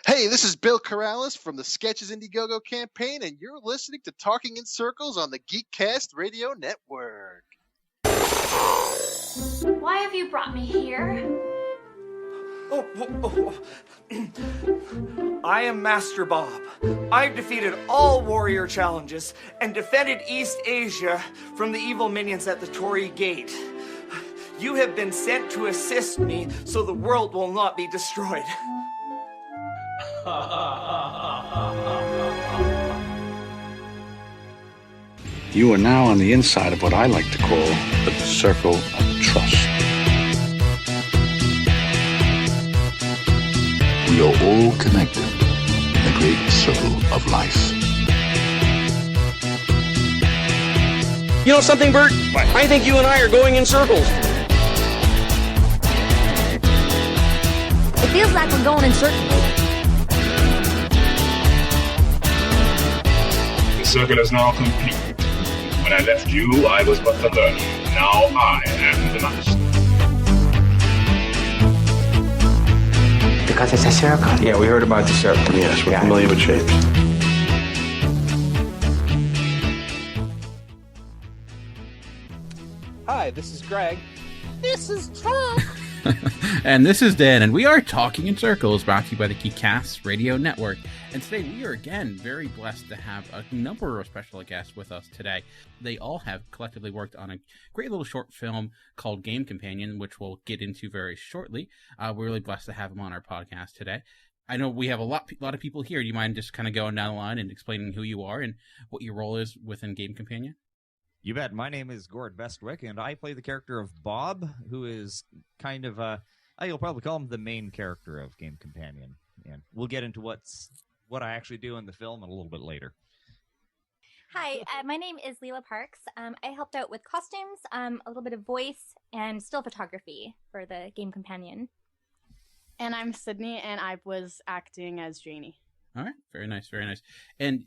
Hey, this is Bill Corrales from the Sketches Indiegogo campaign, and you're listening to Talking in Circles on the Geekcast Radio Network. Why have you brought me here? I am Master Bob. I've defeated all warrior challenges and defended East Asia from the evil minions at the Torii Gate. You have been sent to assist me so the world will not be destroyed. You are now on the inside of what I like to call the circle of trust. We are all connected in the great circle of life. You know something, Bert? What? I think you and I are going in circles. It feels like we're going in circles. The circle is now complete. When I left you, I was but the learner. Now I am the master. Because it's a circle. Yeah, we heard about the circle. Yes, we're familiar with shapes. Hi, this is Greg. This is Trump. And this is Dan, and we are Talking in Circles, brought to you by the Geekcast Radio Network. And today we are again very blessed to have a number of special guests with us today. They all have collectively worked on a great little short film called Game Companion, which we'll get into very shortly. We're really blessed to have them on our podcast today. I know we have a lot of people here. Do you mind just kind of going down the line and explaining who you are and what your role is within Game Companion? You bet. My name is Gord Bestwick, and I play the character of Bob, who is kind of, you'll probably call him the main character of Game Companion. And we'll get into what I actually do in the film a little bit later. Hi, my name is Leela Parks. I helped out with costumes, a little bit of voice, and still photography for the Game Companion. And I'm Sydney, and I was acting as Janie. All right. Very nice. Very nice. And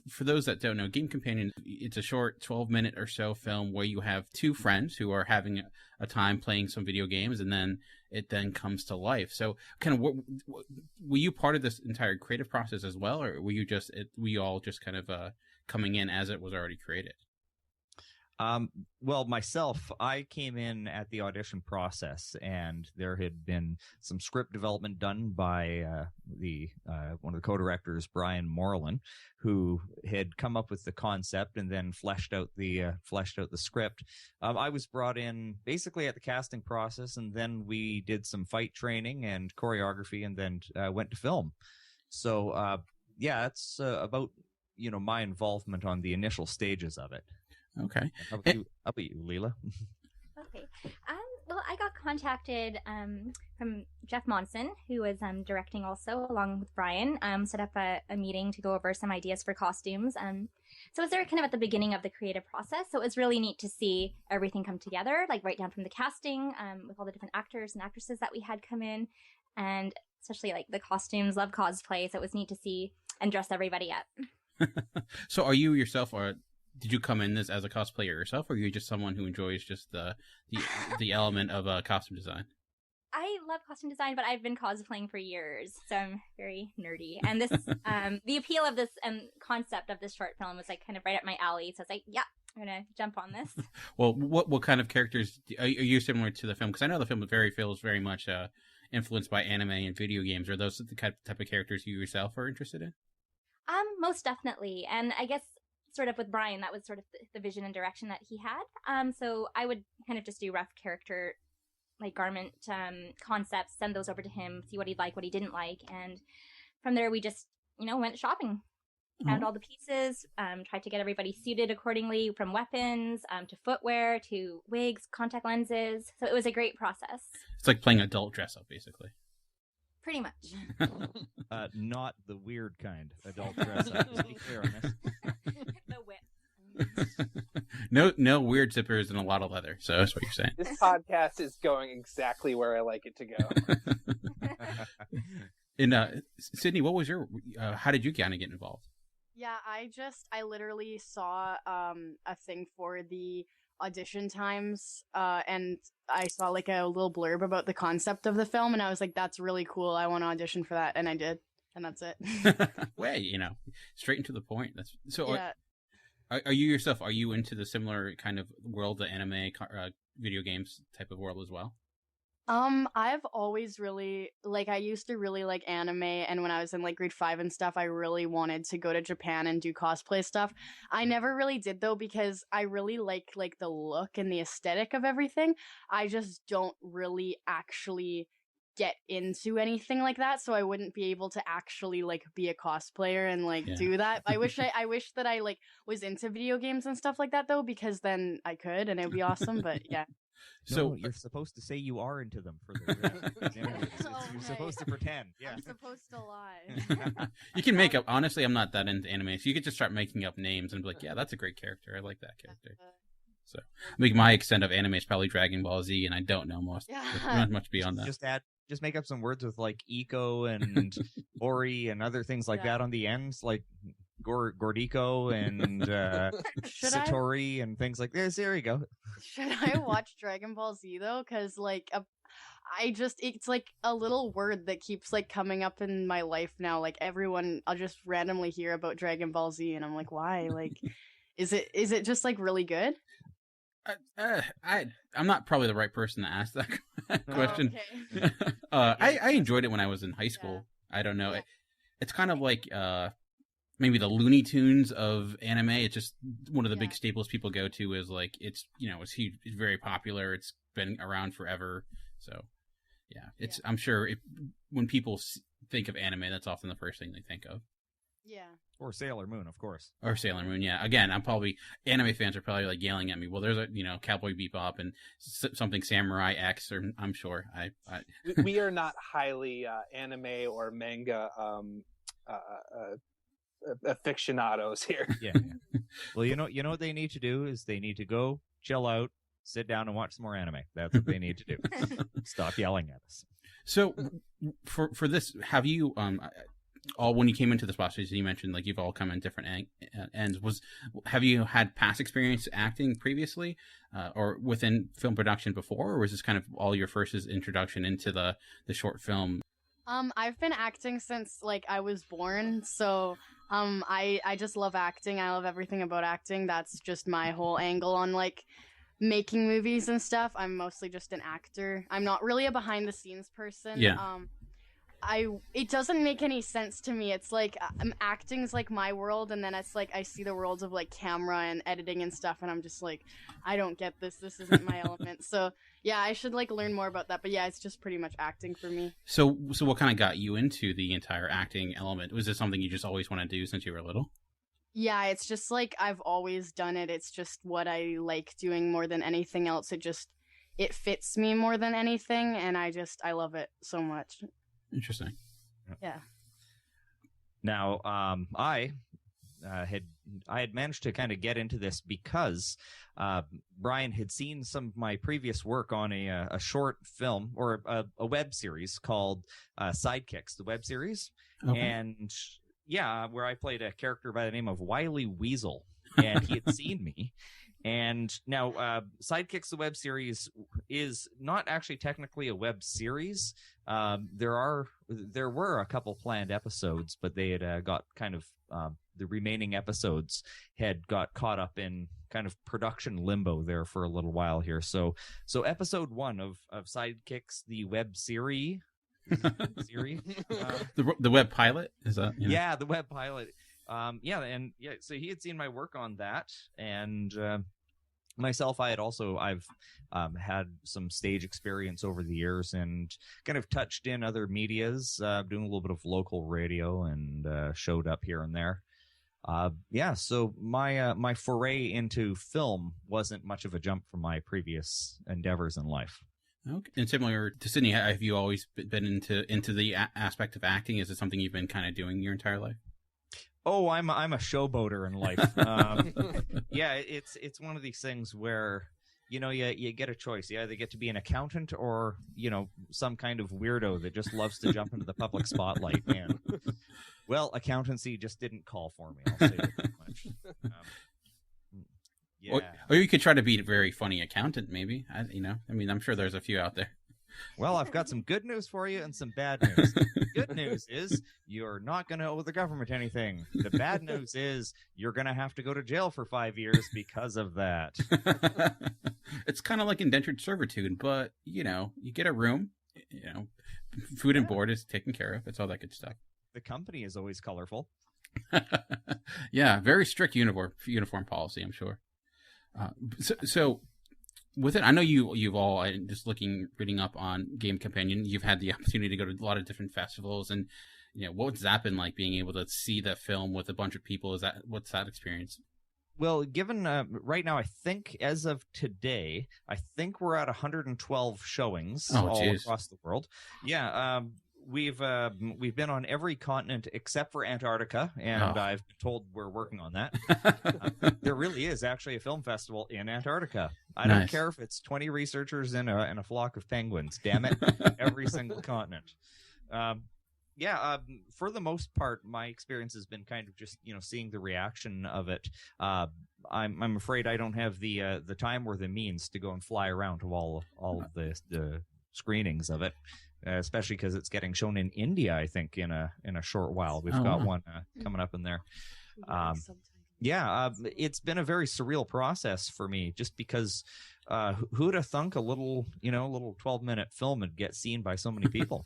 for those that don't know, Game Companion, it's a short 12-minute or so film where you have two friends who are having a time playing some video games, and then it then comes to life. So kind of, were you part of this entire creative process as well, or were you all just kind of coming in as it was already created? Well, myself, I came in at the audition process, and there had been some script development done by one of the co-directors, Brian Moreland, who had come up with the concept and then fleshed out the script. I was brought in basically at the casting process, and then we did some fight training and choreography, and then went to film. So, that's about my involvement on the initial stages of it. Okay. How about you, Leela? Okay. Well, I got contacted from Jeff Monson, who was directing also, along with Brian, set up a meeting to go over some ideas for costumes. So it was there kind of at the beginning of the creative process. So it was really neat to see everything come together, like right down from the casting, with all the different actors and actresses that we had come in, and especially like the costumes, love cosplay. So it was neat to see and dress everybody up. So are you yourself, or did you come in this as a cosplayer yourself, or are you just someone who enjoys just the element of costume design? I love costume design, but I've been cosplaying for years, so I'm very nerdy. And this, the appeal of this concept of this short film was like kind of right up my alley. So I was like, yeah, I'm gonna jump on this. Well, what kind of characters are you similar to the film? Because I know the film feels very much influenced by anime and video games. Are those the type of characters you yourself are interested in? Most definitely, and I guess sort of with Brian, that was sort of the vision and direction that he had. So I would kind of just do rough character, like garment concepts, send those over to him, see what he'd like, what he didn't like. And from there, we just, went shopping, found all the pieces, tried to get everybody suited accordingly, from weapons to footwear to wigs, contact lenses. So it was a great process. It's like playing adult dress up, basically. Pretty much. Not the weird kind adult dress up. Just be clear on this. The whip. No weird zippers and a lot of leather. So that's what you're saying. This podcast is going exactly where I like it to go. And Sydney, what was your? How did you kind of get involved? Yeah, I literally saw a thing for the audition times, and I saw like a little blurb about the concept of the film, and I was like, that's really cool. I want to audition for that, and I did. and that's it. Way, straight and to the point. That's so. Yeah. Are you yourself? Are you into the similar kind of world, the anime, video games type of world as well? I've always really, I used to really like anime, and when I was in, grade 5 and stuff, I really wanted to go to Japan and do cosplay stuff. I never really did, though, because I really like the look and the aesthetic of everything. I just don't really actually get into anything like that, so I wouldn't be able to actually, be a cosplayer and, do that. I wish that I, was into video games and stuff like that, though, because then I could, and it would be awesome, but yeah. So you're supposed to say you are into them for the you're supposed to pretend. Yeah. I'm supposed to lie. You can make up. Honestly, I'm not that into anime, so you could just start making up names and be like, "Yeah, that's a great character. I like that character." So, my extent of anime is probably Dragon Ball Z, and I don't know not much beyond that. Just make up some words with Eco and Ori and other things like that on the ends, like Gordico and Satori and things like this. There you go. Should I watch Dragon Ball Z though? Because it's a little word that keeps coming up in my life now. I'll just randomly hear about Dragon Ball Z, and I'm like, why? Is it just really good? I'm not probably the right person to ask that question. Oh, okay. I enjoyed it when I was in high school. Yeah. I don't know. Yeah. It's kind of like maybe the Looney Tunes of anime. It's just one of the big staples people go to is it's it's huge, it's very popular. It's been around forever. So I'm sure when people think of anime, that's often the first thing they think of. Yeah. Or Sailor Moon, of course. Or Sailor Moon, yeah. Again, anime fans are probably yelling at me. Well, there's a Cowboy Bebop and something Samurai X, or I'm sure we are not highly anime or manga aficionados here. Yeah. Well, you know what they need to do is they need to go chill out, sit down, and watch some more anime. That's what they need to do. Stop yelling at us. So, for this, have you all when you came into this process, you mentioned you've all come in different ends. Have you had past experience acting previously, or within film production before, or was this kind of all your first introduction into the short film? I've been acting since I was born, so I just love acting. I love everything about acting. That's just my whole angle on making movies and stuff. I'm mostly just an actor. I'm not really a behind the scenes person. Yeah. It doesn't make any sense to me. It's acting's my world, and then it's I see the worlds of camera and editing and stuff, and I'm just I don't get this. This isn't my element. So yeah, I should learn more about that. But yeah, it's just pretty much acting for me. So what kind of got you into the entire acting element? Was this something you just always want to do since you were little? Yeah, it's just I've always done it. It's just what I like doing more than anything else. It fits me more than anything, and I love it so much. Interesting. Yeah. Now, I had managed to kind of get into this because Brian had seen some of my previous work on a short film or a web series called Sidekicks, the web series, and where I played a character by the name of Wily Weasel, and he had seen me. And now, Sidekicks, the web series, is not actually technically a web series. There were a couple planned episodes, but they had got kind of the remaining episodes had got caught up in kind of production limbo there for a little while here. So episode 1 of Sidekicks, the web series, the web pilot is that? Yeah, the web pilot. So he had seen my work on that, and myself, I've had some stage experience over the years and kind of touched in other medias, doing a little bit of local radio and showed up here and there. So my foray into film wasn't much of a jump from my previous endeavors in life. Okay. And similar to Sydney, have you always been into the aspect of acting? Is it something you've been kind of doing your entire life? Oh, I'm a showboater in life. Yeah, it's one of these things where you get a choice. You either get to be an accountant or some kind of weirdo that just loves to jump into the public spotlight. And accountancy just didn't call for me. I'll say that much. Yeah. Or you could try to be a very funny accountant, maybe. I'm sure there's a few out there. Well, I've got some good news for you and some bad news. The good news is you're not going to owe the government anything. The bad news is you're going to have to go to jail for 5 years because of that. It's kind of like indentured servitude, but, you get a room, food and board is taken care of. It's all that good stuff. The company is always colorful. Yeah, very strict uniform policy, I'm sure. So with it, I know you've all, just reading up on Game Companion, you've had the opportunity to go to a lot of different festivals, and what's that been like, being able to see the film with a bunch of people? What's that experience? Well, given right now, I think as of today, I think we're at 112 showings all across the world. Yeah, we've been on every continent except for Antarctica, and I've been told we're working on that. There really is actually a film festival in Antarctica. I don't care if it's 20 researchers and a flock of penguins. Damn it, every single continent. For the most part, my experience has been kind of just seeing the reaction of it. I'm afraid I don't have the time or the means to go and fly around to all of the screenings of it. Especially because it's getting shown in India, I think, in a short while. We've got one coming up in there. It's been a very surreal process for me, just because who'd have thunk a little 12-minute film would get seen by so many people.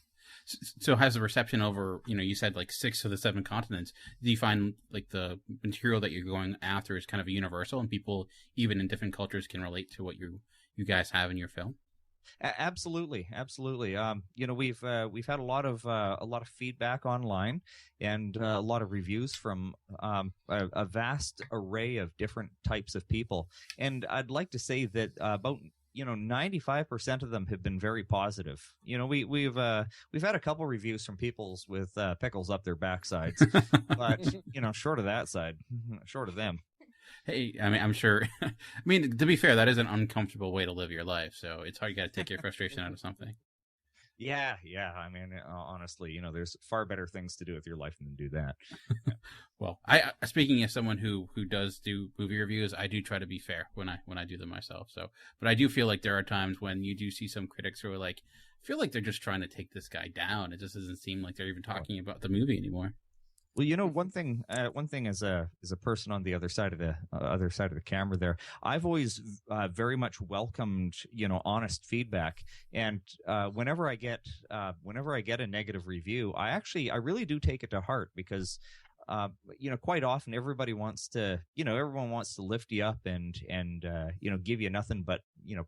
So has the reception over, you said like 6 of the 7 continents, do you find like the material that you're going after is kind of a universal, and people even in different cultures can relate to what you guys have in your film? Absolutely. We've had a lot of feedback online, and a lot of reviews from a vast array of different types of people. And I'd like to say that about 95% of them have been very positive. We've had a couple reviews from peoples with pickles up their backsides, but short of that side, short of them. Hey, I'm sure. To be fair, that is an uncomfortable way to live your life. So it's hard. You got to take your frustration out of something. Yeah. Honestly, there's far better things to do with your life than do that. Well, speaking as someone who does do movie reviews, I do try to be fair when I do them myself. So, but I do feel like there are times when you do see some critics who are like, I feel like they're just trying to take this guy down. It just doesn't seem like they're even talking about the movie anymore. Well, one thing as a person on the other side of the camera there, I've always very much welcomed honest feedback, and whenever I get a negative review, I really do take it to heart, because quite often everyone wants to lift you up and give you nothing but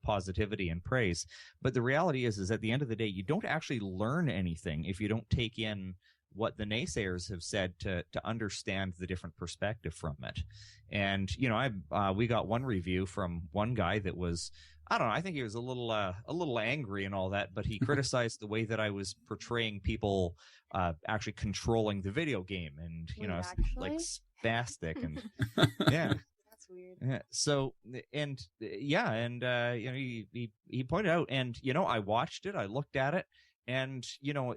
positivity and praise. But the reality is at the end of the day, you don't actually learn anything if you don't take in what the naysayers have said to understand the different perspective from it. And we got one review from one guy that was, I don't know, I think he was a little angry and all that, but he criticized the way that I was portraying people actually controlling the video game, and like spastic and yeah. That's weird. Yeah. So he pointed out, and I watched it, I looked at it. And,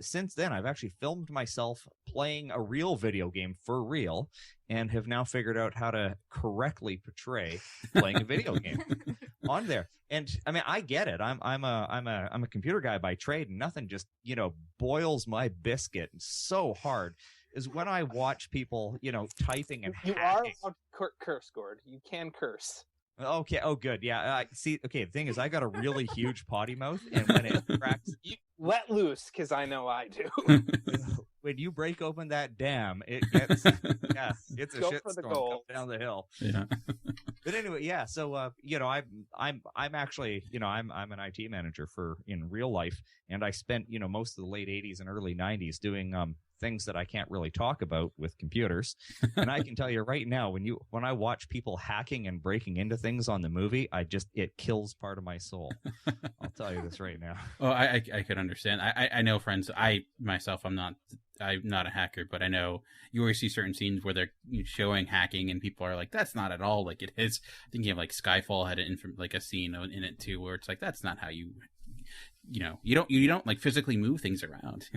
since then, I've actually filmed myself playing a real video game for real, and have now figured out how to correctly portray playing a video game on there. And I get it. I'm a computer guy by trade, and nothing just, boils my biscuit so hard is when I watch people, typing and you hacking. are allowed to curse, Gord. You can curse. Okay. Oh, good. Yeah. See. Okay. The thing is, I got a really huge potty mouth, and when it cracks, You let loose, because I know I do. when you break open that dam, it gets it's a Go shit for the storm gold. coming down the hill. Yeah. But anyway, yeah. So I'm actually I'm an IT manager in real life, and I spent most of the late '80s and early '90s doing things that I can't really talk about with computers. And I can tell you right now, when I watch people hacking and breaking into things on the movie, it kills part of my soul. I'll tell you this right now. Oh, I could understand. I know friends. I'm not a hacker, but I know you always see certain scenes where they're showing hacking, and people are like, "That's not at all like it is." I think you have like Skyfall had a scene in it too, where it's like, "That's not how you." You don't like physically move things around.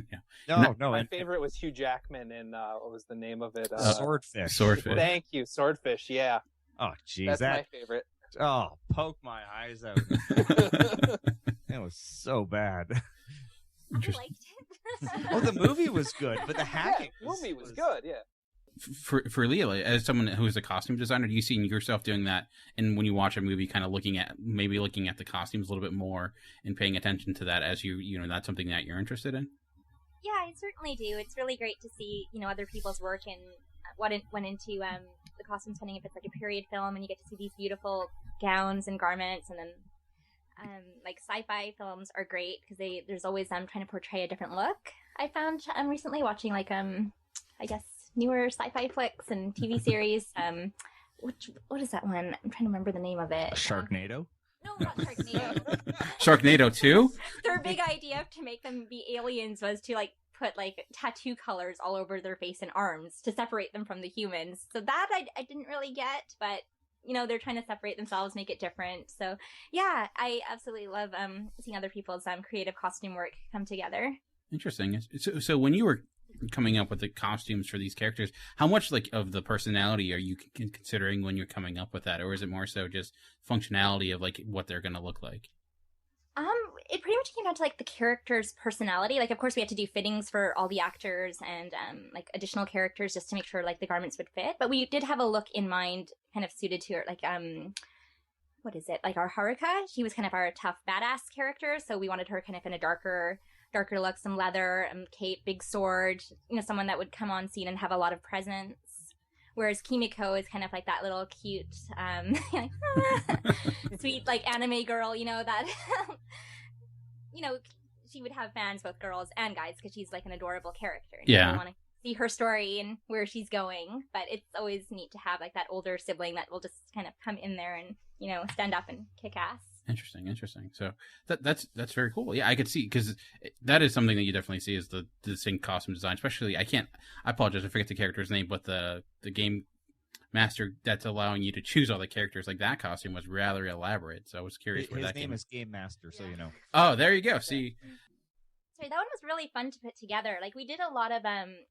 No. My favorite was Hugh Jackman in what was the name of it? Swordfish. Thank you, Swordfish. Yeah. Oh, geez, that's my favorite. Oh, poke my eyes out. It was so bad. I liked it. Oh, the movie was good, but the hacking movie was good. Yeah. For Leah, as someone who is a costume designer, do you see yourself doing that? And when you watch a movie, kind of looking at the costumes a little bit more and paying attention to that as that's something that you're interested in? Yeah, I certainly do. It's really great to see, other people's work and what went into the costumes, depending if it's like a period film, and you get to see these beautiful gowns and garments, and then like sci-fi films are great because there's always trying to portray a different look. I found recently watching like I guess newer sci-fi flicks and TV series. What is that one? I'm trying to remember the name of it. Sharknado? No, not Sharknado. Sharknado 2? Their big idea to make them be aliens was to like put like tattoo colors all over their face and arms to separate them from the humans. So that I didn't really get, but they're trying to separate themselves, make it different. So yeah, I absolutely love seeing other people's creative costume work come together. Interesting. So when you were coming up with the costumes for these characters, how much like of the personality are you considering when you're coming up with that, or is it more so just functionality of like what they're going to look like? It pretty much came down to like the character's personality. Like, of course, we had to do fittings for all the actors and like additional characters just to make sure like the garments would fit. But we did have a look in mind, kind of suited to her. Like, what is it? Like our Haruka, she was kind of our tough badass character, so we wanted her kind of in a darker look, some leather, cape, big sword. Someone that would come on scene and have a lot of presence. Whereas Kimiko is kind of like that little cute, sweet, like anime girl, that, she would have fans, both girls and guys, because she's like an adorable character. Yeah. You want to see her story and where she's going, but it's always neat to have like that older sibling that will just kind of come in there and, stand up and kick ass. Interesting. So that's very cool. Yeah, I could see, because that is something that you definitely see is the distinct costume design. Especially, I apologize, I forget the character's name, but the game master that's allowing you to choose all the characters, like that costume was rather elaborate. So I was curious where that came. His name is Game Master, so you know. Oh, there you go. See. Sorry, that one was really fun to put together. Like, we did a lot of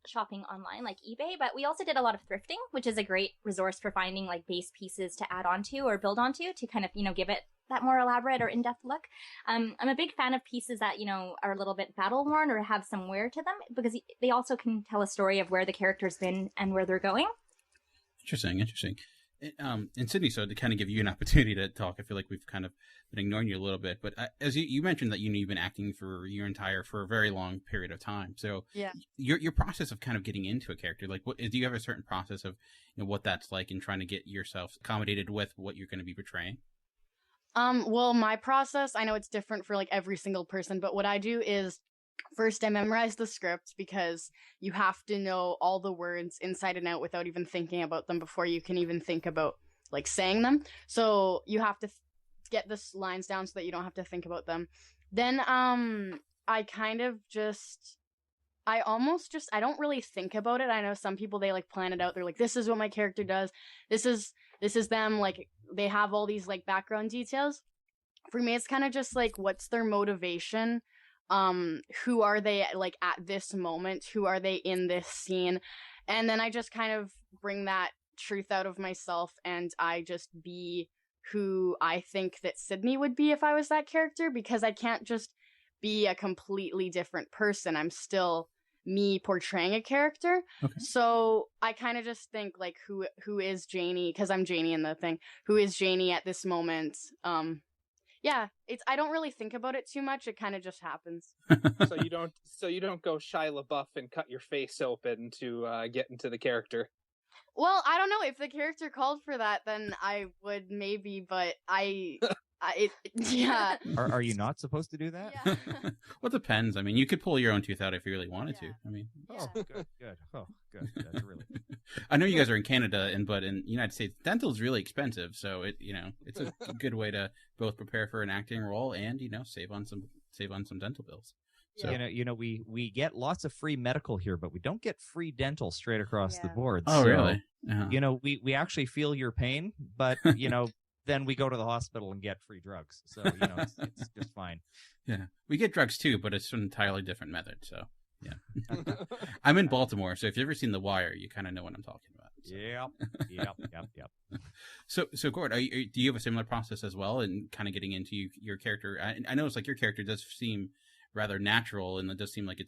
shopping online, like eBay, but we also did a lot of thrifting, which is a great resource for finding like base pieces to add onto or build onto to kind of give it that more elaborate or in-depth look. I'm a big fan of pieces that are a little bit battle worn or have some wear to them, because they also can tell a story of where the character's been and where they're going. Interesting. And Sydney, so to kind of give you an opportunity to talk, I feel like we've kind of been ignoring you a little bit, but as you mentioned that you've been acting for a very long period of time. So yeah, your process of kind of getting into a character, like do you have a certain process of what that's like in trying to get yourself accommodated with what you're going to be portraying? Well, my process, I know it's different for like every single person, but what I do is first I memorize the script, because you have to know all the words inside and out without even thinking about them before you can even think about like saying them. So you have to get the lines down so that you don't have to think about them. Then I kind of I don't really think about it. I know some people, they like plan it out. They're like, this is what my character does. This is them. Like, they have all these like background details. For me, it's kind of just like, what's their motivation? Who are they like at this moment? Who are they in this scene? And then I just kind of bring that truth out of myself, and I just be who I think that Sydney would be if I was that character, because I can't just be a completely different person. I'm still me portraying a character. Okay. So I kind of just think like, who is Janie, because I'm Janie in the thing. Who is Janie at this moment? Yeah, I don't really think about it too much. It kind of just happens. So you don't go Shia LaBeouf and cut your face open to get into the character. Well, I don't know. If the character called for that, then I would maybe, but yeah. Are you not supposed to do that? Yeah. Well, it depends. I mean, you could pull your own tooth out if you really wanted to. I mean, oh, good. Oh, good. That's really. I know you guys are in Canada, but in the United States, dental is really expensive. So it's a good way to both prepare for an acting role and save on some dental bills. So we get lots of free medical here, but we don't get free dental straight across the board. Oh, so, really? Uh-huh. We actually feel your pain, but then we go to the hospital and get free drugs. So it's just fine. Yeah, we get drugs too, but it's an entirely different method. So yeah, I'm in Baltimore, so if you've ever seen The Wire, you kind of know what I'm talking about. So. Yep. So Gord, do you have a similar process as well in kind of getting into your character? I know it's like your character does seem rather natural, and it does seem like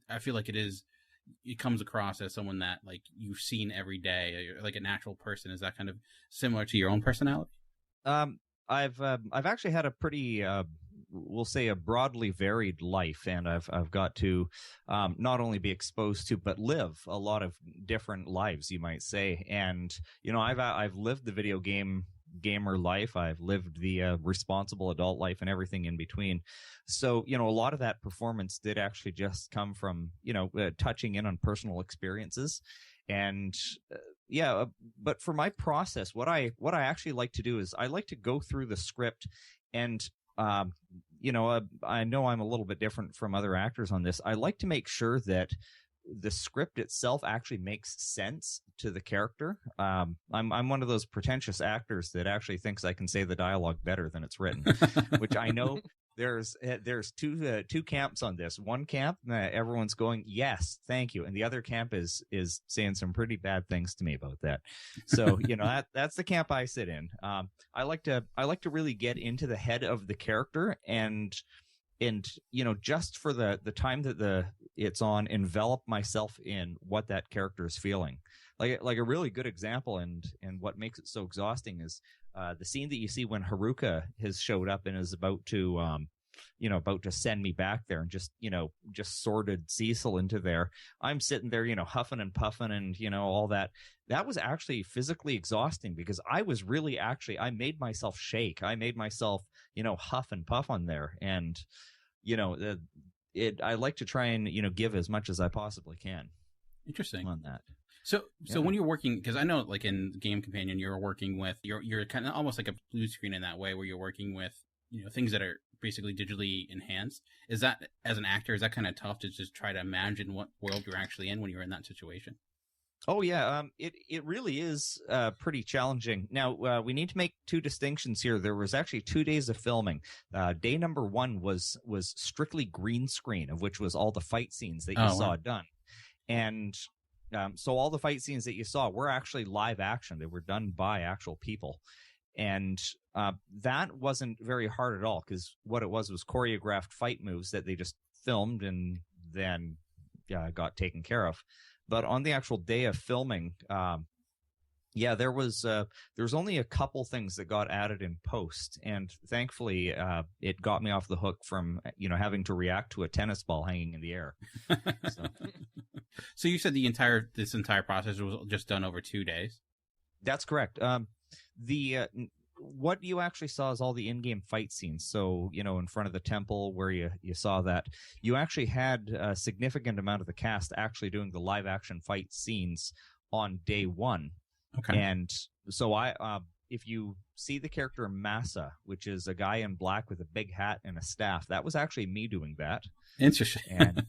I feel like it comes across as someone that like you've seen every day, like a natural person. Is that kind of similar to your own personality? I've actually had a pretty we'll say a broadly varied life, and I've got to not only be exposed to but live a lot of different lives, you might say. And I've lived the video gamer life, I've lived the responsible adult life, and everything in between. So a lot of that performance did actually just come from touching in on personal experiences. And but for my process, what I actually like to do is I like to go through the script, and I know I'm a little bit different from other actors on this. I like to make sure that the script itself actually makes sense to the character. I'm one of those pretentious actors that actually thinks I can say the dialogue better than it's written, which I know there's two camps on this. One camp, everyone's going, yes, thank you, and the other camp is saying some pretty bad things to me about that. So that's the camp I sit in. I like to really get into the head of the character, and just for the time that it's on, envelop myself in what that character is feeling. Like a really good example, and what makes it so exhausting is the scene that you see when Haruka has showed up and is about to send me back there, and just sorted Cecil into there. I'm sitting there, huffing and puffing and all that. That was actually physically exhausting, because I was really I made myself shake. I made myself, huff and puff on there. And, I like to try and, give as much as I possibly can. Interesting. On that. So when you're working, because I know like in Game Companion, you're working with, you're kind of almost like a blue screen in that way, where you're working with, things that are basically digitally enhanced. Is that, as an actor, is that kind of tough to just try to imagine what world you're actually in when you're in that situation? Oh yeah, it really is pretty challenging. Now we need to make two distinctions here. There was actually 2 days of filming. Day number 1 was strictly green screen, of which was all the fight scenes that you saw done, and so all the fight scenes that you saw were actually live action. They were done by actual people, and that wasn't very hard at all, because what it was choreographed fight moves that they just filmed and then got taken care of. But on the actual day of filming, there was only a couple things that got added in post, and thankfully it got me off the hook from having to react to a tennis ball hanging in the air. So you said this entire process was just done over 2 days? That's correct. What you actually saw is all the in-game fight scenes. So, in front of the temple where you saw that, you actually had a significant amount of the cast actually doing the live-action fight scenes on day 1. Okay. And so if you see the character Massa, which is a guy in black with a big hat and a staff, that was actually me doing that. Interesting. And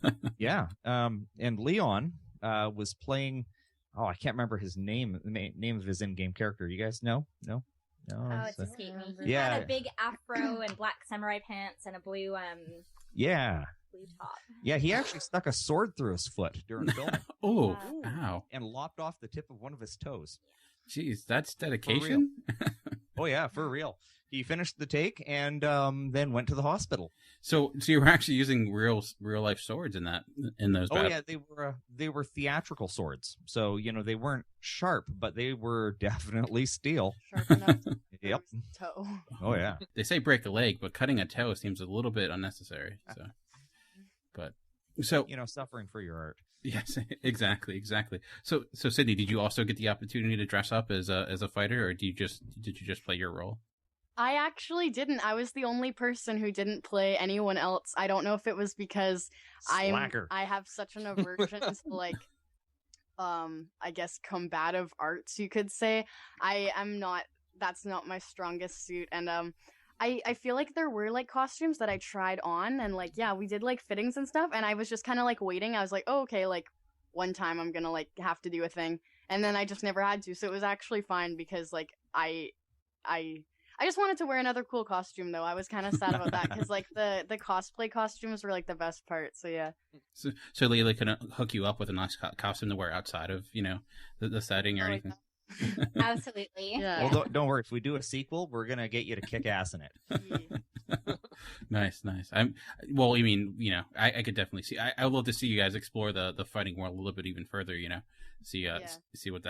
and Leon was playing, I can't remember his name, the name of his in-game character. You guys know? No? Oh, it's escaped me. He had a big afro and black samurai pants and a blue blue top. Yeah, he actually stuck a sword through his foot during filming. Oh, wow. And lopped off the tip of one of his toes. Jeez, that's dedication. Oh yeah, for real. He finished the take and then went to the hospital. So you were actually using real life swords in those battles? Oh yeah, they were theatrical swords. So they weren't sharp, but they were definitely steel. Sharp enough to Yep. toe. Oh yeah. They say break a leg, but cutting a toe seems a little bit unnecessary. So suffering for your art. Yes, exactly. So Sydney, did you also get the opportunity to dress up as a fighter, or did you just play your role? I actually didn't. I was the only person who didn't play anyone else. I don't know if it was because I have such an aversion to I guess combative arts, you could say. That's not my strongest suit, and I feel like there were costumes that I tried on, and we did fittings and stuff, and I was just kind of waiting. I was like, oh, okay, one time I'm gonna have to do a thing, and then I just never had to. So it was actually fine, because I just wanted to wear another cool costume, though. I was kind of sad about that, because the cosplay costumes were the best part. So yeah. So Leila couldn't hook you up with a nice costume to wear outside of the setting or anything. Absolutely. Yeah. Well, don't worry. If we do a sequel, we're gonna get you to kick ass in it. Nice. Well, I mean, I could definitely see. I would love to see you guys explore the fighting world a little bit even further. See what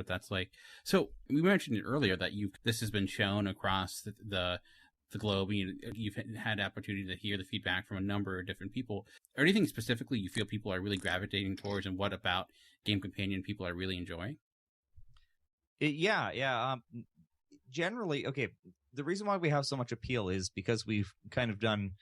that's like. So we mentioned it earlier that this has been shown across the globe. You've had opportunity to hear the feedback from a number of different people. Or anything specifically you feel people are really gravitating towards, and what about Game Companion people are really enjoying? Generally, okay. The reason why we have so much appeal is because we've kind of done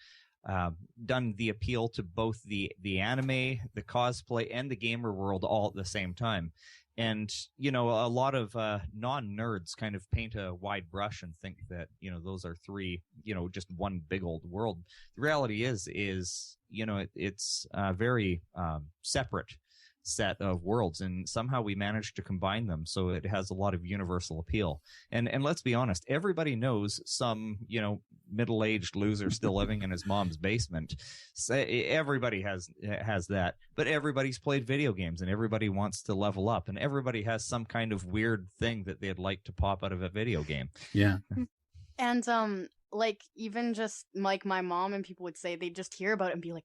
the appeal to both the anime, the cosplay, and the gamer world all at the same time. And, a lot of non-nerds kind of paint a wide brush and think that, those are three, just one big old world. The reality is it's a very separate set of worlds, and somehow we managed to combine them so it has a lot of universal appeal. And let's be honest, everybody knows some middle-aged loser still living in his mom's basement. So everybody has that, but everybody's played video games, and everybody wants to level up, and everybody has some kind of weird thing that they'd like to pop out of a video game. Yeah. And like even just like my mom and people would say, they'd just hear about it and be like,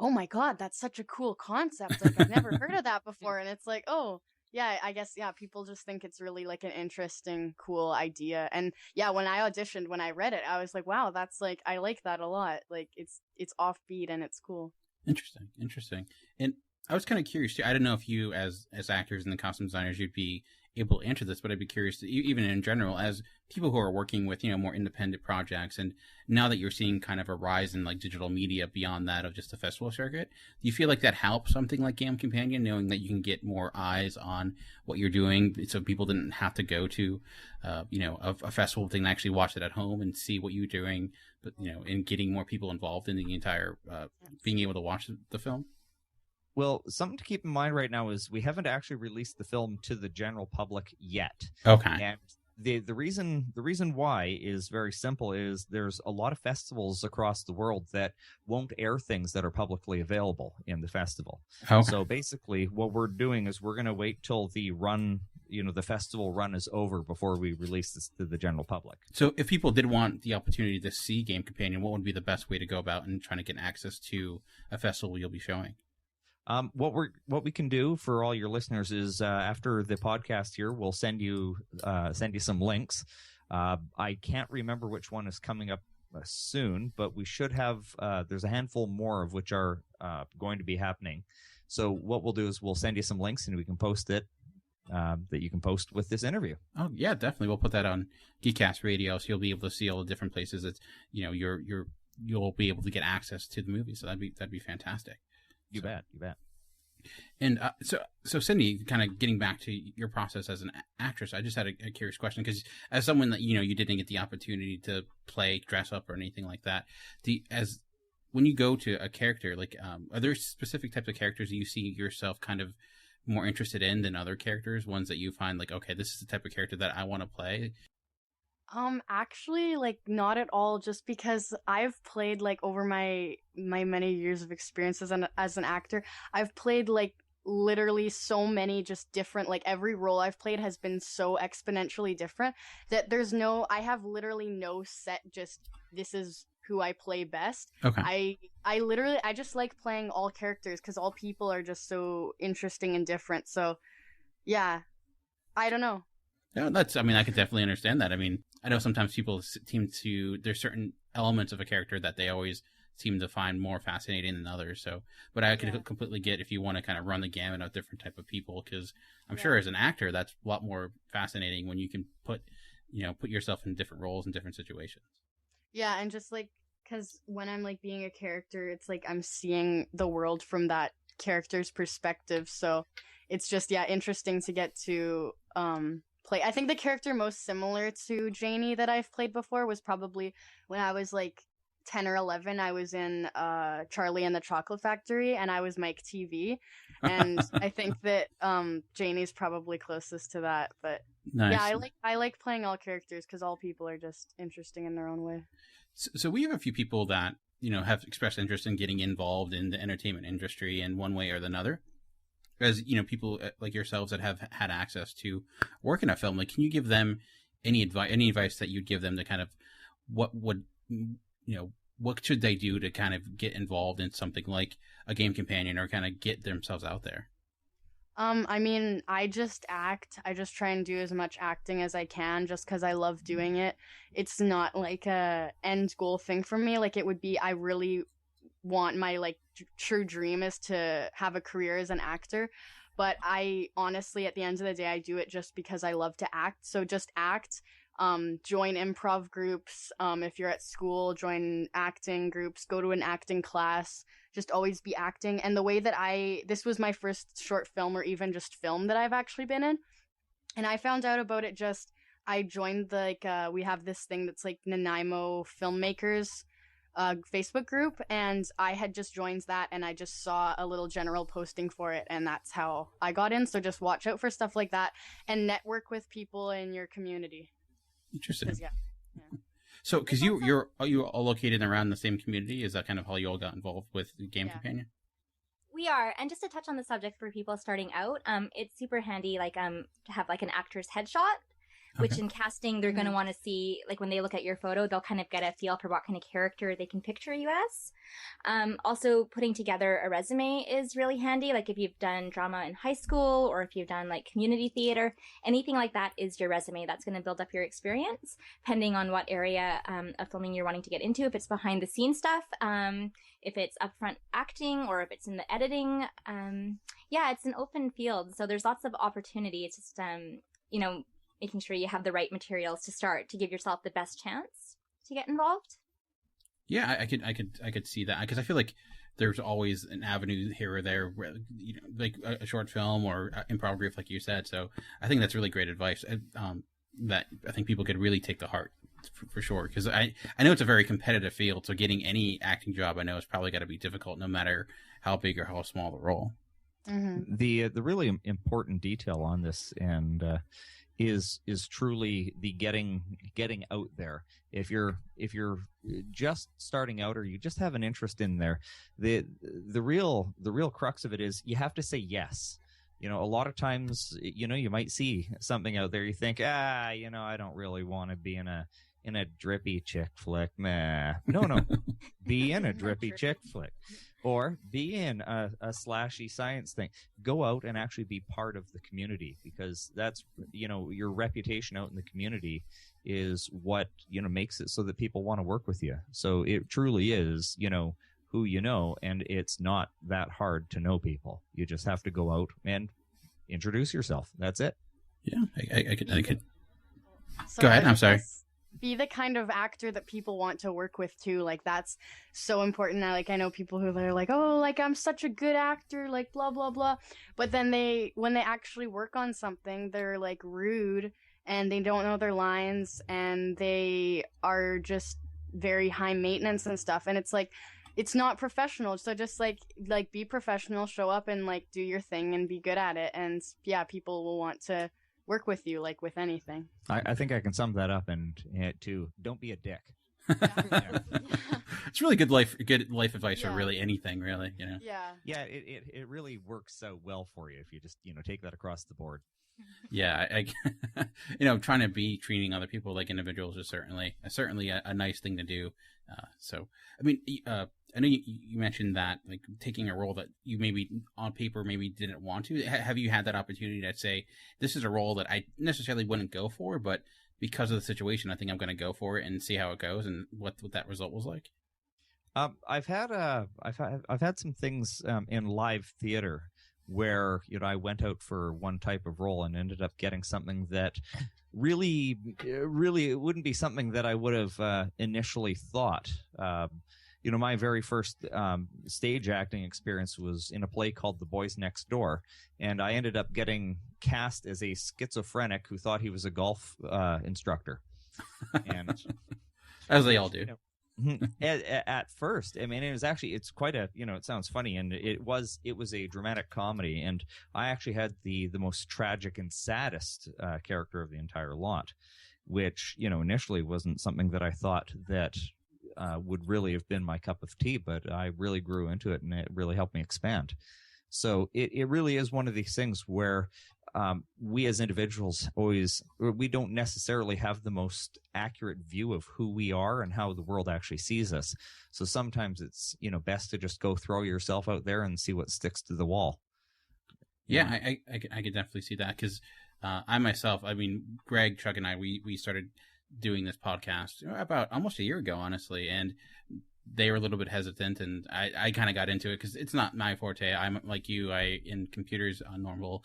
oh my god, that's such a cool concept. Like, I've never heard of that before. And it's like, oh, yeah, I guess, yeah, people just think it's really like an interesting, cool idea. And yeah, when I auditioned, when I read it, I was like, wow, that's like, I like that a lot. Like, it's offbeat and it's cool. Interesting. And I was kind of curious too. I don't know if you, as actors and the costume designers, you'd be able to answer this, but I'd be curious to, even in general, as people who are working with more independent projects, and now that you're seeing kind of a rise in like digital media beyond that of just the festival circuit, do you feel like that helps something like Game Companion, knowing that you can get more eyes on what you're doing, so people didn't have to go to a festival thing, and actually watch it at home and see what you're doing, but and getting more people involved in the entire being able to watch the film? Well, something to keep in mind right now is we haven't actually released the film to the general public yet. Okay. And the reason why is very simple. Is there's a lot of festivals across the world that won't air things that are publicly available in the festival. Okay. So basically, what we're doing is we're going to wait till the run, the festival run is over before we release this to the general public. So if people did want the opportunity to see Game Companion, what would be the best way to go about and trying to get access to a festival you'll be showing? What we can do for all your listeners is after the podcast here, we'll send you some links. I can't remember which one is coming up soon, but we should have. There's a handful more of which are going to be happening. So what we'll do is we'll send you some links, and we can post it that you can post with this interview. Oh yeah, definitely. We'll put that on Geekcast Radio, so you'll be able to see all the different places that you'll be able to get access to the movie. So that'd be fantastic. You bet. And so Cindy, kind of getting back to your process as an actress, I just had a curious question, because as someone that you didn't get the opportunity to play, dress up, or anything like that, when you go to a character, like are there specific types of characters that you see yourself kind of more interested in than other characters? Ones that you find like, okay, this is the type of character that I want to play? Actually, like, not at all, just because I've played, like, over my many years of experience as an actor, I've played, like, literally so many just different, like, every role I've played has been so exponentially different that I have literally no set, just, this is who I play best. Okay. I just like playing all characters, because all people are just so interesting and different, so, yeah, I don't know. No, I could definitely understand that. I mean, I know sometimes people there's certain elements of a character that they always seem to find more fascinating than others. So, but I could completely get if you want to kind of run the gamut of different type of people, because I'm sure as an actor, that's a lot more fascinating when you can put yourself in different roles and different situations. Yeah, and just like, because when I'm like being a character, it's like I'm seeing the world from that character's perspective. So it's just, interesting to get to, play. I think the character most similar to Janie that I've played before was probably when I was like 10 or 11. I was in Charlie and the Chocolate Factory, and I was Mike TV, and I think that Janie's probably closest to that. But nice. Yeah, I like playing all characters because all people are just interesting in their own way. So we have a few people that have expressed interest in getting involved in the entertainment industry in one way or another. as people like yourselves that have had access to work in a film, like, can you give them any advice that you'd give them to kind of what should they do to kind of get involved in something like a game companion or kind of get themselves out there? I mean, I just act. I just try and do as much acting as I can just because I love doing it. It's not like a end goal thing for me. Like, it would be, I really want my, like, true dream is to have a career as an actor. But I honestly, at the end of the day, I do it just because I love to act. So just act. Join improv groups. If you're at school, join acting groups, go to an acting class, just always be acting. And the way that this was my first short film or even just film that I've actually been in. And I found out about it I joined we have this thing that's like Nanaimo Filmmakers Facebook group, and I had just joined that, and I just saw a little general posting for it, and that's how I got in. So just watch out for stuff like that and network with people in your community. Interesting. Yeah. So, because you're all located around the same community, is that kind of how you all got involved with the Game Companion? We are, and just to touch on the subject for people starting out, it's super handy, to have like an actor's headshot, which in casting they're going to want to see, like when they look at your photo, they'll kind of get a feel for what kind of character they can picture you as. Also, putting together a resume is really handy, like if you've done drama in high school or if you've done like community theater, anything like that is your resume. That's going to build up your experience, depending on what area of filming you're wanting to get into, if it's behind the scenes stuff, if it's upfront acting, or if it's in the editing. It's an open field, so there's lots of opportunity. It's just, making sure you have the right materials to start to give yourself the best chance to get involved. Yeah, I could see that, because I feel like there's always an avenue here or there, where, like a short film or improv group, like you said. So I think that's really great advice that I think people could really take to heart for sure. Because I know it's a very competitive field, so getting any acting job I know is probably got to be difficult, no matter how big or how small the role. Mm-hmm. The really important detail on this is truly the getting out there. If you're just starting out, or you just have an interest in there, the real crux of it is you have to say yes. A lot of times, you might see something out there, you think, I don't really want to be in a drippy chick flick. Nah. No. Be in a drippy chick flick. Or be in a slashy science thing. Go out and actually be part of the community, because that's, your reputation out in the community is what, makes it so that people want to work with you. So it truly is, who you know, and it's not that hard to know people. You just have to go out and introduce yourself. That's it. Yeah, I could. Go ahead. I'm sorry. Be the kind of actor that people want to work with too. Like, that's so important. I know people who are like, oh, like, I'm such a good actor, like, blah blah blah, but then when they actually work on something, they're like rude and they don't know their lines and they are just very high maintenance and stuff, and it's like, it's not professional. So just like be professional, show up and like do your thing and be good at it, and people will want to work with you, like with anything. I think I can sum that up and to don't be a dick. It's really good life advice for really anything, really. Yeah, it really works so well for you if you just take that across the board. Yeah, I trying to be treating other people like individuals is certainly a nice thing to do. So I mean, I know you mentioned that, like, taking a role that you maybe on paper maybe didn't want to. Have you had that opportunity to say, this is a role that I necessarily wouldn't go for, but because of the situation, I think I'm going to go for it and see how it goes, and what that result was like? I've had some things in live theater where I went out for one type of role and ended up getting something that really it wouldn't be something that I would have initially thought. My very first stage acting experience was in a play called The Boys Next Door, and I ended up getting cast as a schizophrenic who thought he was a golf instructor. And as they all do. At first, I mean, it's quite a, it sounds funny, and it was a dramatic comedy, and I actually had the most tragic and saddest character of the entire lot, which, initially wasn't something that I thought that would really have been my cup of tea, but I really grew into it, and it really helped me expand. So it really is one of these things where we as individuals we don't necessarily have the most accurate view of who we are and how the world actually sees us. So sometimes it's, best to just go throw yourself out there and see what sticks to the wall. Yeah, I could definitely see that, because I myself, Greg, Chuck, and I, we started doing this podcast about almost a year ago, honestly, and they were a little bit hesitant, and I kind of got into it because it's not my forte. I'm like you, in computers, a normal,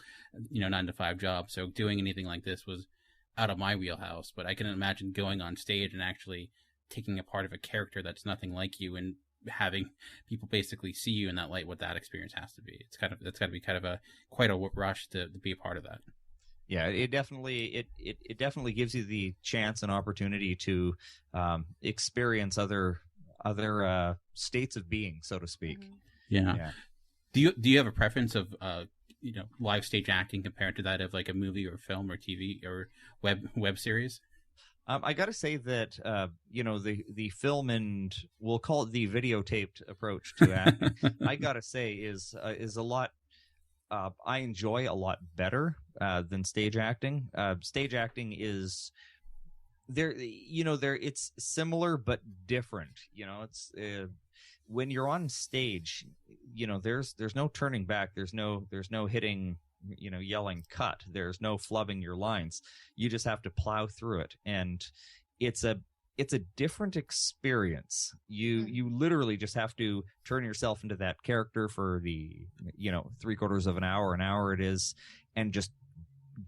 9-to-5 job, so doing anything like this was out of my wheelhouse. But I can imagine going on stage and actually taking a part of a character that's nothing like you and having people basically see you in that light, what that experience has to be. It's got to be kind of quite a rush to be a part of that. Yeah, it definitely gives you the chance and opportunity to experience other states of being, so to speak. Yeah. Do you have a preference of live stage acting compared to that of like a movie or film or TV or web series? I got to say that the film, and we'll call it the videotaped approach to acting, I got to say is a lot. I enjoy a lot better than stage acting. Stage acting is it's similar but different. It's when you're on stage, there's no turning back. There's no hitting, yelling cut. There's no flubbing your lines. You just have to plow through it, and it's a different experience. You literally just have to turn yourself into that character for the 3/4 of an hour it is, and just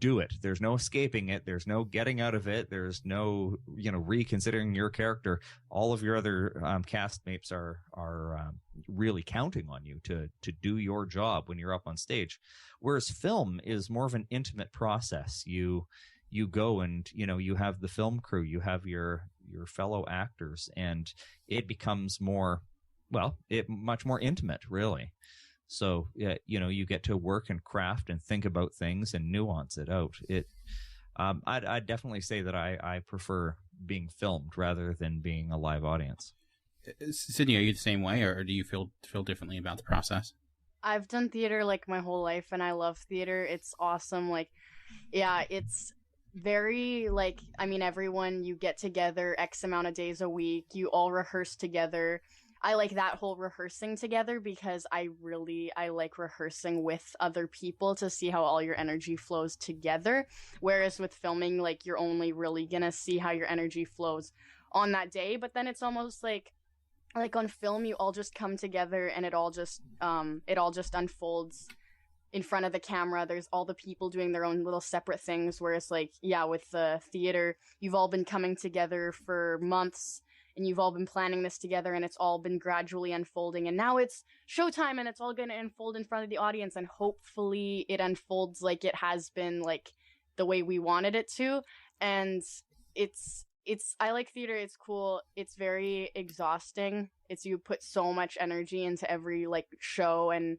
do it. There's no escaping it. There's no getting out of it. There's no reconsidering your character. All of your other castmates are really counting on you to do your job when you're up on stage. Whereas film is more of an intimate process. You go and you have the film crew, you have your fellow actors, and it becomes much more intimate, really. So you get to work and craft and think about things and nuance it out. I'd definitely say that I prefer being filmed rather than being a live audience. Sydney, are you the same way, or do you feel differently about the process? I've done theater like my whole life, and I love theater. It's awesome. It's very everyone, you get together X amount of days a week, you all rehearse together. I like that whole rehearsing together because I like rehearsing with other people to see how all your energy flows together. Whereas with filming, you're only really gonna see how your energy flows on that day. But then it's almost like on film, you all just come together and it all just unfolds in front of the camera. There's all the people doing their own little separate things. Whereas with the theater, you've all been coming together for months, and you've all been planning this together, and it's all been gradually unfolding. And now it's showtime, and it's all going to unfold in front of the audience, and hopefully it unfolds like it has been, the way we wanted it to. And I like theater. It's cool. It's very exhausting. You put so much energy into every, show, and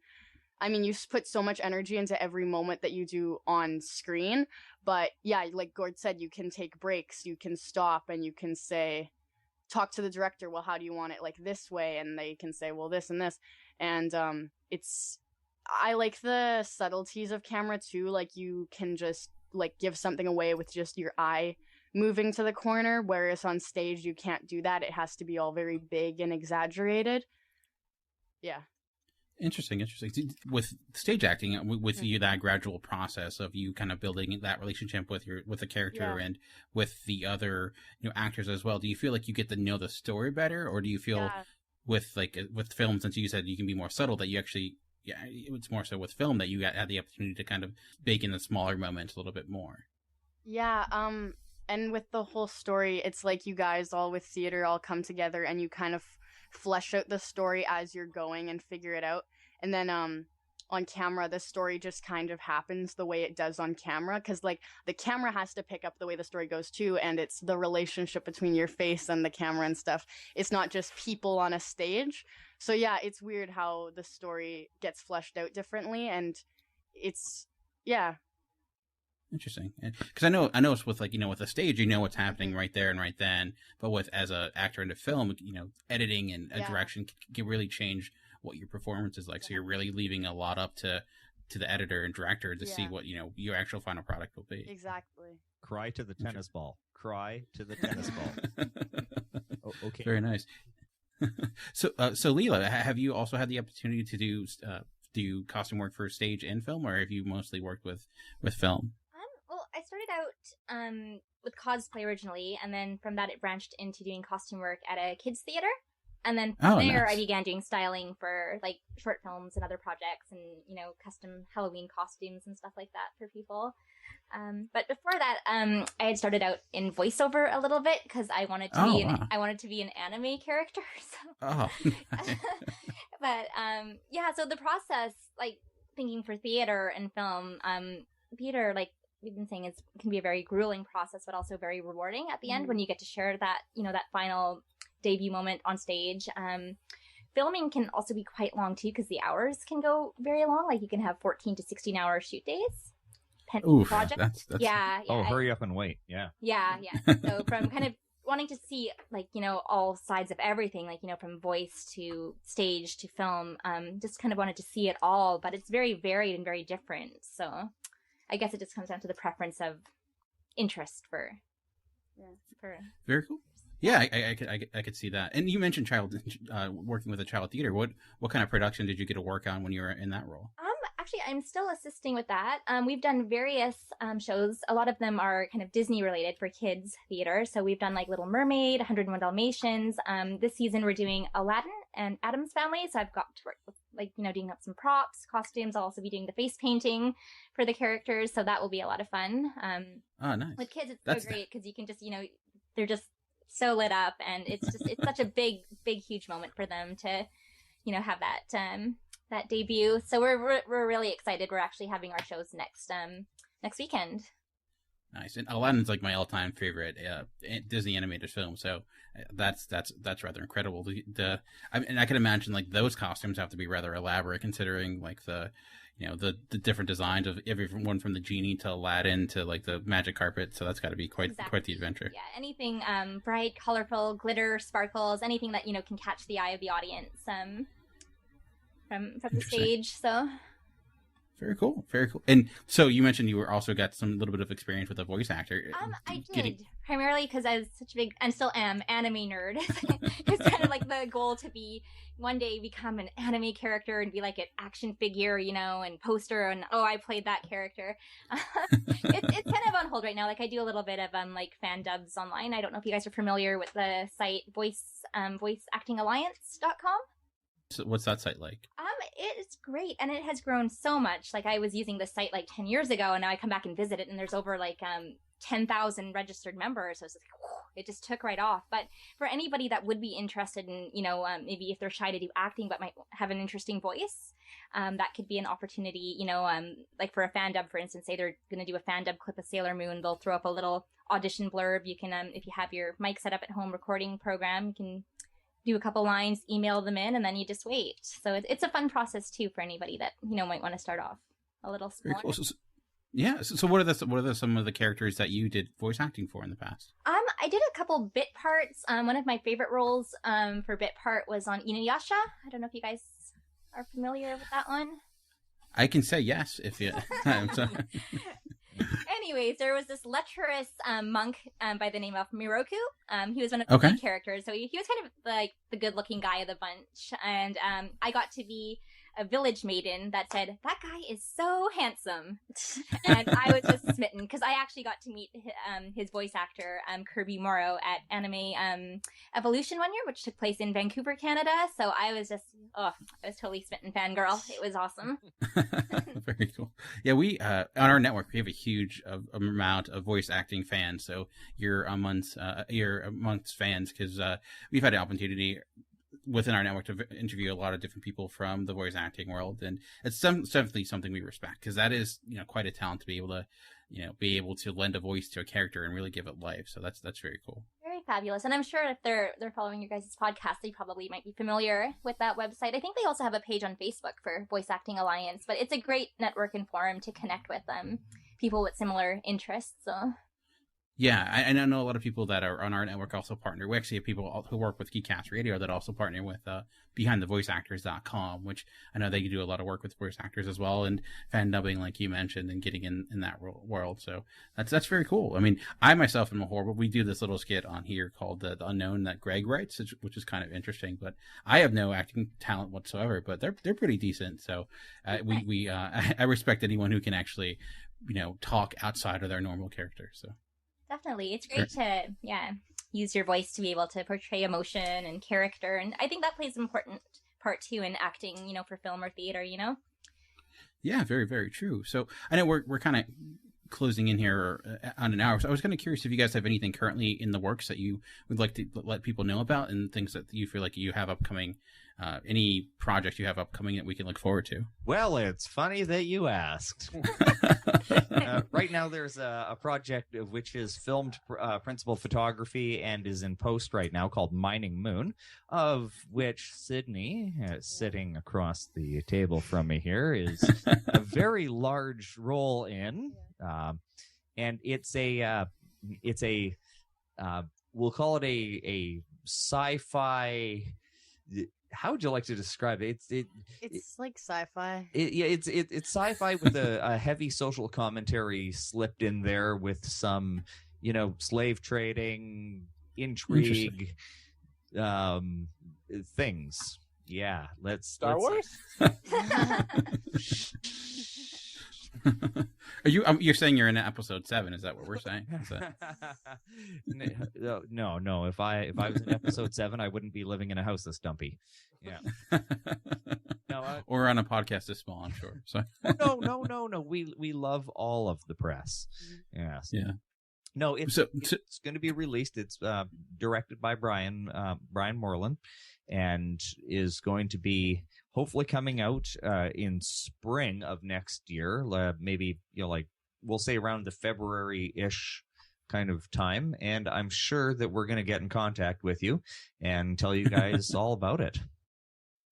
you put so much energy into every moment that you do on screen. But yeah, like Gord said, you can take breaks, you can stop, and you can talk to the director, well, how do you want it, this way? And they can say, well, this and this. And I like the subtleties of camera too. You can just give something away with just your eye moving to the corner, whereas on stage you can't do that. It has to be all very big and exaggerated. Yeah. Interesting. With stage acting, with you, that gradual process of you kind of building that relationship with the character and with the other actors as well. Do you feel like you get to know the story better, or do you feel with film, since you said you can be more subtle, that you actually it's more so with film that you had the opportunity to kind of bake in the smaller moments a little bit more? Yeah. And with the whole story, it's you guys all with theater all come together and you kind of flesh out the story as you're going and figure it out. And then on camera, the story just kind of happens the way it does on camera, because the camera has to pick up the way the story goes too, and it's the relationship between your face and the camera and stuff. It's not just people on a stage. So yeah, it's weird how the story gets fleshed out differently, and it's Interesting, because I know it's with with a stage, what's happening right there and right then, but with as a actor in a film, editing and a direction can really change what your performance is like. So you're really leaving a lot up to the editor and director to see what your actual final product will be. Exactly. Cry to the tennis ball. Cry to the tennis ball. Oh, okay. Very nice. So Leela, have you also had the opportunity to do costume work for stage and film, or have you mostly worked with film? Well, I started out with cosplay originally, and then from that it branched into doing costume work at a kids theater. And then from there, nice. I began doing styling for like short films and other projects, and custom Halloween costumes and stuff like that for people. But before that, I had started out in voiceover a little bit because I wanted to be an anime character. So. But so the process, like thinking for theater and film, theater, like we've been saying, can be a very grueling process, but also very rewarding at the end when you get to share that that final debut moment on stage. Filming can also be quite long too because the hours can go very long. Like you can have 14 to 16-hour shoot days. Project. That's... Yeah. Oh, hurry up and wait. Yeah. Yeah. So from kind of wanting to see like all sides of everything, like from voice to stage to film, just kind of wanted to see it all, but it's very varied and very different. So I guess it just comes down to the preference of interest for very cool. Yeah, I could see that. And you mentioned working with a child theater. What kind of production did you get to work on when you were in that role? Actually, I'm still assisting with that. We've done various shows. A lot of them are kind of Disney related for kids theater. So we've done like Little Mermaid, 101 Dalmatians. This season we're doing Aladdin and Addams Family. So I've got to work with doing up some props, costumes. I'll also be doing the face painting for the characters. So that will be a lot of fun. Nice. With kids, it's so great because you can just, they're just so lit up, and it's such a big huge moment for them to have that debut. So we're really excited. We're actually having our shows next weekend. Nice. And Aladdin's like my all-time favorite Disney animated film, so that's rather incredible. And I can imagine like those costumes have to be rather elaborate, considering like the different designs of everyone from the genie to Aladdin to like the magic carpet. So that's got to be quite the adventure. Yeah, anything bright, colorful, glitter, sparkles, anything that can catch the eye of the audience from the stage. So very cool. And so you mentioned you also got some little bit of experience with a voice actor. I did primarily because I was such a big, and still am, anime nerd. It's kind of like the goal to be one day become an anime character and be like an action figure, and poster, and I played that character. It's kind of on hold right now. Like I do a little bit of like fan dubs online. I don't know if you guys are familiar with the site voiceactingalliance.com. So what's that site like? It's great, and it has grown so much. Like I was using the site like 10 years ago, and now I come back and visit it, and there's over like 10,000 registered members. So it's like, it just took right off. But for anybody that would be interested in, maybe if they're shy to do acting but might have an interesting voice, that could be an opportunity. Like for a fan dub, for instance, say they're going to do a fan dub clip of Sailor Moon, they'll throw up a little audition blurb. You can, if you have your mic set up at home recording program, you can do a couple lines, email them in, and then you just wait. So it's a fun process too for anybody that might want to start off a little smaller. Cool. So what are some of the characters that you did voice acting for in the past? I did a couple bit parts. One of my favorite roles for bit part was on Inuyasha. I don't know if you guys are familiar with that one. I can say yes if you. I'm sorry. Anyways, there was this lecherous monk by the name of Miroku. He was one of the main characters, so he was kind of like the good-looking guy of the bunch, and I got to be a village maiden that said, "That guy is so handsome," and I was just smitten because I actually got to meet his voice actor Kirby Morrow at Anime Evolution one year, which took place in Vancouver, Canada. So I was just, I was totally smitten fangirl. It was awesome. Very cool. Yeah, we on our network we have a huge amount of voice acting fans. So you're amongst fans because we've had an opportunity within our network to interview a lot of different people from the voice acting world, and it's definitely something we respect because that is quite a talent to be able to lend a voice to a character and really give it life. So that's very cool. Very fabulous. And I'm sure if they're following your guys' podcast, they probably might be familiar with that website. I think they also have a page on Facebook for Voice Acting Alliance, but it's a great network and forum to connect with people with similar interests. So Yeah, and I know a lot of people that are on our network also partner. We actually have people who work with Geekcast Radio that also partner with BehindTheVoiceActors.com, which I know they do a lot of work with voice actors as well, and fan dubbing, like you mentioned, and getting in that world. So that's very cool. I mean, I myself am a horror, but we do this little skit on here called the Unknown that Greg writes, which is kind of interesting. But I have no acting talent whatsoever, but they're pretty decent. So I respect anyone who can actually, talk outside of their normal character. So. Definitely. It's great to, use your voice to be able to portray emotion and character. And I think that plays an important part, too, in acting, for film or theater, Yeah, very, very true. So I know we're kind of closing in here on an hour. So I was kind of curious if you guys have anything currently in the works that you would like to let people know about, and things that you feel like you have upcoming, any projects you have upcoming that we can look forward to. Well, it's funny that you asked. Right now, there's a project of which is filmed principal photography and is in post right now called Mining Moon, of which Sydney, sitting across the table from me here, is a very large role in. And it's a we'll call it a sci-fi. How would you like to describe it? It's like sci-fi. It's sci-fi with a heavy social commentary slipped in there with some, slave trading, intrigue, things. Yeah, Star Wars. You're saying you're in episode 7? Is that what we're saying? No. If I was in episode 7, I wouldn't be living in a house this dumpy. Yeah. Or on a podcast this small, I'm sure. So. No. We love all of the press. Yes. Yeah. No, it's going to be released. It's directed by Brian Moreland, and is going to be hopefully coming out in spring of next year. Maybe we'll say around the February-ish kind of time, and I'm sure that we're going to get in contact with you and tell you guys all about it.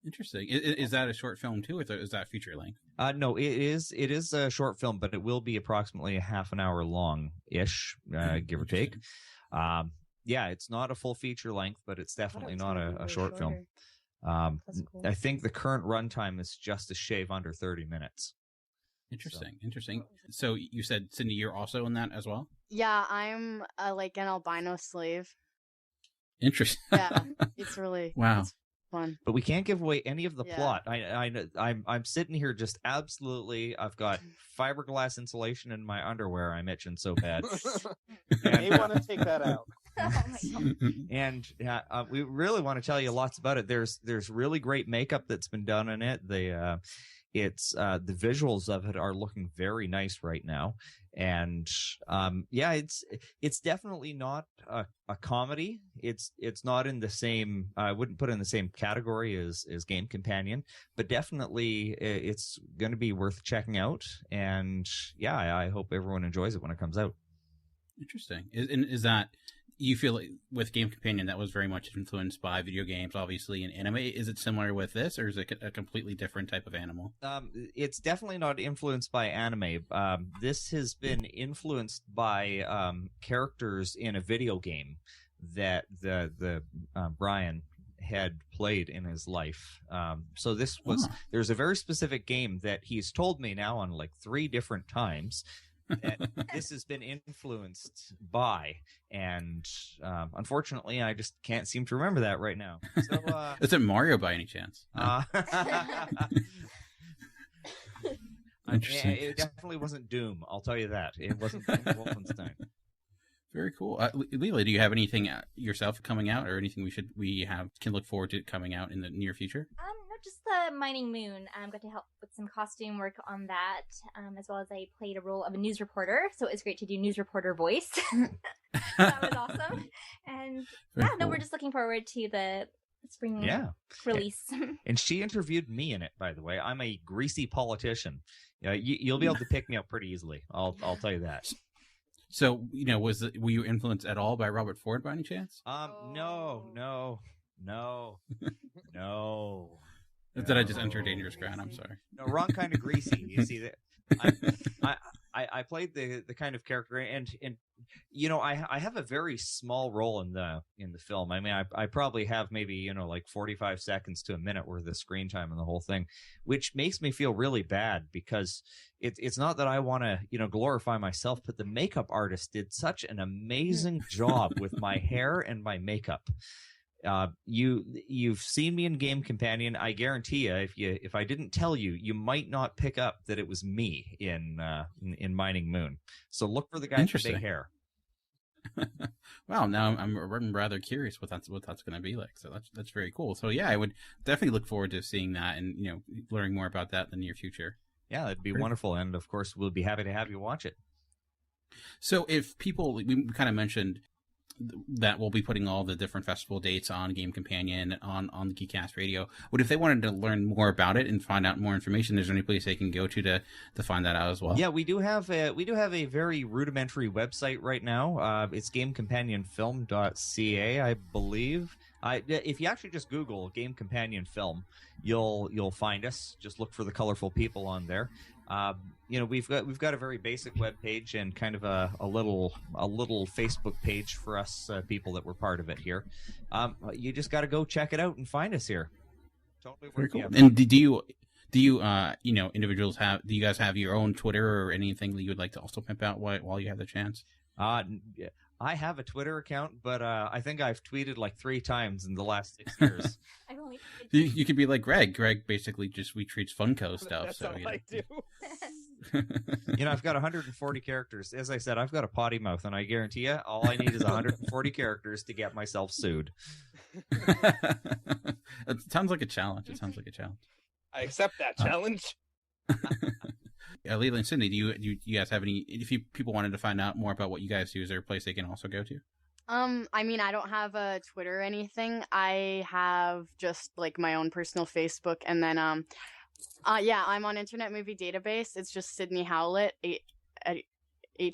Interesting. Is that a short film too, or is that feature length? No, it is a short film, but it will be approximately a half an hour long-ish, give or take. Yeah, it's not a full feature length, but it's definitely not a short film. Cool. I think the current runtime is just a shave under 30 minutes. Interesting. So you said, Cindy, you're also in that as well? Yeah, I'm like an albino slave. Interesting. Yeah, it's really wow. It's fun. But we can't give away any of the plot. I'm sitting here just absolutely. I've got fiberglass insulation in my underwear. I'm itching so bad. May want to take that out. Oh my God. And we really want to tell you lots about it. There's really great makeup that's been done in it. The visuals of it are looking very nice right now. And it's definitely not a comedy. It's not in the same. I wouldn't put it in the same category as Game Companion, but definitely it's going to be worth checking out. And I hope everyone enjoys it when it comes out. Interesting. Is that? You feel like with Game Companion that was very much influenced by video games, obviously, and anime. Is it similar with this, or is it a completely different type of animal? It's definitely not influenced by anime. This has been influenced by characters in a video game that the Brian had played in his life. So this was there's a very specific game that he's told me now on like 3 different times. That this has been influenced by, and unfortunately, I just can't seem to remember that right now. So, is it Mario by any chance? Interesting. It definitely wasn't Doom. I'll tell you that. It wasn't Doom Wolfenstein. Very cool. Leela, do you have anything yourself coming out, or anything we can look forward to coming out in the near future? No, just the Mining Moon. I'm going to help with some costume work on that, as well as I played a role of a news reporter, so it was great to do news reporter voice. That was awesome. And cool. We're just looking forward to the spring release. And she interviewed me in it, by the way. I'm a greasy politician. You'll be able to pick me up pretty easily. I'll tell you that. So, were you influenced at all by Robert Ford by any chance? No. Did I just enter dangerous ground? I'm sorry. No, wrong kind of greasy. You see that? I played the kind of character, and I have a very small role in the film. I mean, I probably have maybe, like 45 seconds to a minute worth of screen time in the whole thing, which makes me feel really bad because it's not that I want to, glorify myself, but the makeup artist did such an amazing job with my hair and my makeup. You've seen me in Game Companion. I guarantee you, if I didn't tell you, you might not pick up that it was me in Mining Moon. So look for the guy with the big hair. Wow, now I'm rather curious what that's going to be like. So that's very cool. So yeah, I would definitely look forward to seeing that and learning more about that in the near future. Yeah, that'd be wonderful, and of course we'll be happy to have you watch it. So if people, we kind of mentioned that we'll be putting all the different festival dates on Game Companion on the Geekcast Radio. But if they wanted to learn more about it and find out more information, is there any place they can go to find that out as well? Yeah, we do have a very rudimentary website right now. It's GameCompanionFilm.ca, I believe. If you actually just Google Game Companion Film, you'll find us. Just look for the colorful people on there. We've got a very basic web page and kind of a little Facebook page for us people that were part of it here. You just got to go check it out and find us here. Totally very cool. And do you individuals do you guys have your own Twitter or anything that you would like to also pimp out while you have the chance? I have a Twitter account, but I think I've tweeted like 3 times in the last 6 years. You could be like Greg. Greg basically just retweets Funko stuff. That's so all I do. I've got 140 characters. As I said, I've got a potty mouth, and I guarantee you, all I need is 140 characters to get myself sued. It sounds like a challenge. I accept that challenge. Leland and Cindy, do you guys have any? If people wanted to find out more about what you guys do, is there a place they can also go to? I mean, I don't have a Twitter or anything. I have just like my own personal Facebook, and then I'm on Internet Movie Database. It's just Sydney Howlett, HOWLETT. I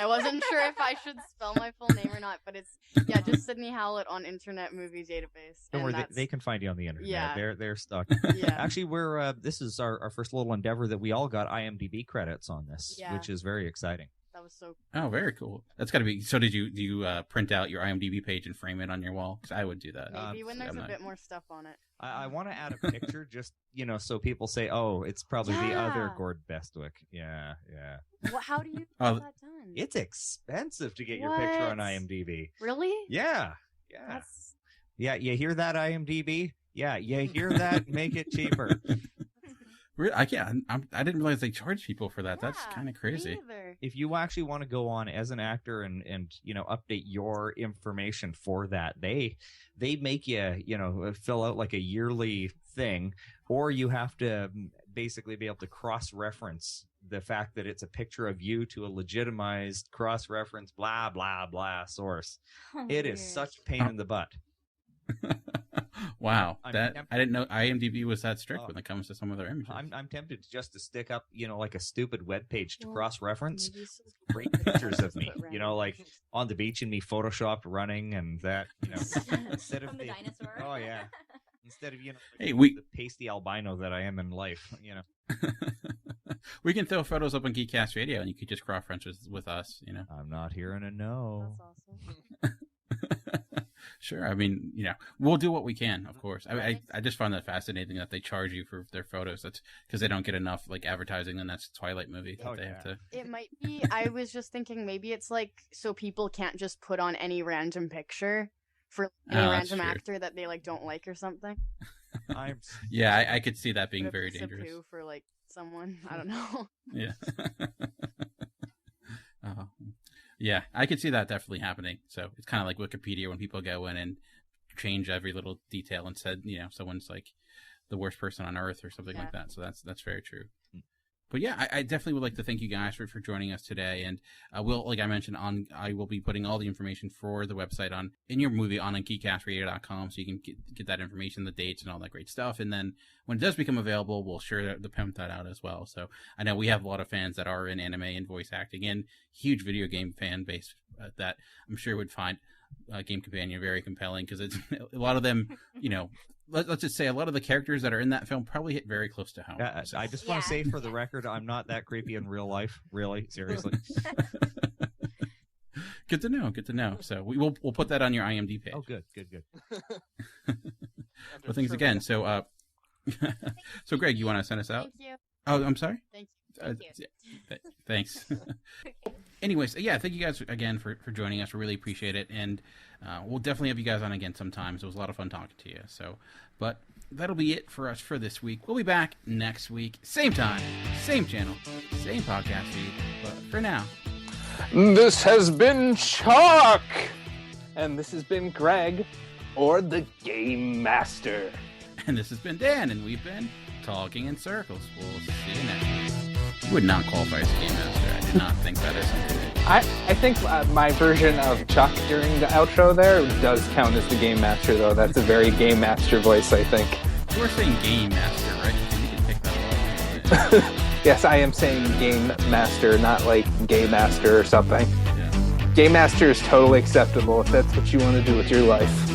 wasn't sure if I should spell my full name or not, but it's just Sydney Howlett on Internet Movie Database. Don't worry, they can find you on the internet. Yeah. They're stuck. Yeah. Actually, this is our first little endeavor that we all got IMDb credits on this, which is very exciting. That was so cool. Oh, very cool. That's got to be. So do you print out your IMDb page and frame it on your wall? Because I would do that. Maybe when there's a bit more stuff on it. I want to add a picture just, so people say, oh, it's probably the other Gord Bestwick. Yeah. Well, how do you get that done? It's expensive to get your picture on IMDb. Really? Yeah. Yeah, you hear that, IMDb? Yeah, you hear that? Make it cheaper. I can't. I didn't realize they charge people for that. That's kind of crazy. If you actually want to go on as an actor and update your information for that, they make you fill out like a yearly thing, or you have to basically be able to cross-reference the fact that it's a picture of you to a legitimized cross-reference blah blah blah source. It is such a pain in the butt. Wow, I didn't know IMDb was that strict when it comes to some of their images. I'm tempted just to stick up, like a stupid web page to cross-reference great pictures of me, like on the beach and me photoshopped running and that, instead of the dinosaur. Oh yeah, instead of the pasty albino that I am in life, We can throw photos up on Geekcast Radio, and you could just cross-reference with us. I'm not hearing a no. That's awesome. Sure. I mean, we'll do what we can, of course. I just find that fascinating that they charge you for their photos. That's because they don't get enough advertising, and that's Twilight movie that they have to. It might be. I was just thinking maybe it's so people can't just put on any random picture for any random actor that they don't like or something. Yeah, I could see that being very dangerous. For someone, I don't know. Yeah. Yeah, I could see that definitely happening. So it's kind of like Wikipedia when people go in and change every little detail and said, someone's the worst person on earth or something like that. So that's very true. But yeah, I definitely would like to thank you guys for joining us today. And we'll, like I mentioned, I will be putting all the information for the website in your movie on geekcastradio.com, so you can get that information, the dates, and all that great stuff. And then when it does become available, we'll sure to pimp that out as well. So I know we have a lot of fans that are in anime and voice acting, and huge video game fan base that I'm sure would find Game Companion very compelling, because it's a lot of them, let's just say a lot of the characters that are in that film probably hit very close to home. So. I just want to say for the record, I'm not that creepy in real life. Really, seriously. Good to know. Good to know. So we'll put that on your IMDb page. Oh, good. Well, thanks again. So so Greg, you want to send us out? Thank you. Oh, I'm sorry. Thank you. Thanks. Anyways, yeah, thank you guys again for joining us. We really appreciate it, and we'll definitely have you guys on again sometime. So it was a lot of fun talking to you. So, but that'll be it for us for this week. We'll be back next week, same time, same channel, same podcast feed. But for now, This has been Chuck! And this has been Greg, or the Game Master. And this has been Dan, and we've been Talking in Circles. We'll see you next week. You would not qualify as a Game Master. I did not think that is something that... I think my version of Chuck during the outro there does count as the Game Master, though. That's a very Game Master voice, I think. You were saying Game Master, right? You can pick that up. Yes, I am saying Game Master, not like Gay Master or something. Yeah. Game Master is totally acceptable if that's what you want to do with your life.